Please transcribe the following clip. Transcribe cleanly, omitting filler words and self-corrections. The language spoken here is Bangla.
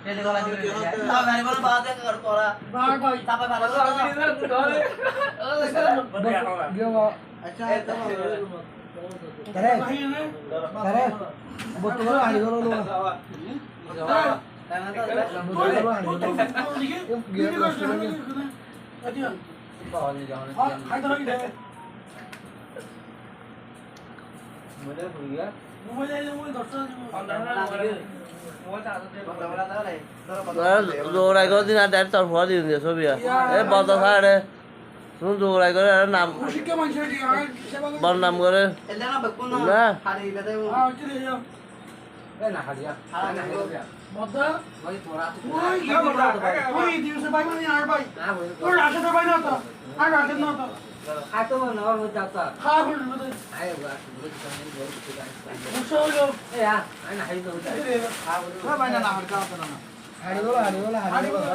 ये देखो लाइट दिख रहा है मैंने बोला बात है कर तोरा बाहर भाई तापा बाहर गया अच्छा है तो करे करे बोतल में पानी दो लो দৌড়াই করে দিন আর ড্যাড তোর ফোয়া দিন দিয়ে ছবি এ বদা সাড়ে শুন দৌড়াই করে আর নাম বদনাম করে না না হারিয়া মদা ওই তোরা ওই কি বড় ওই দিউসে ভাই মানে আর ভাই ওই রাতে তো ভাই না তো আর রাতে না তো খাতো না ওর যাতা খা বলবো আয় বাস বুঝি কেমন বল কিছু মুসলো এ আয় না হাই তো ভাই না না হাড় কা না হাড়ি বলা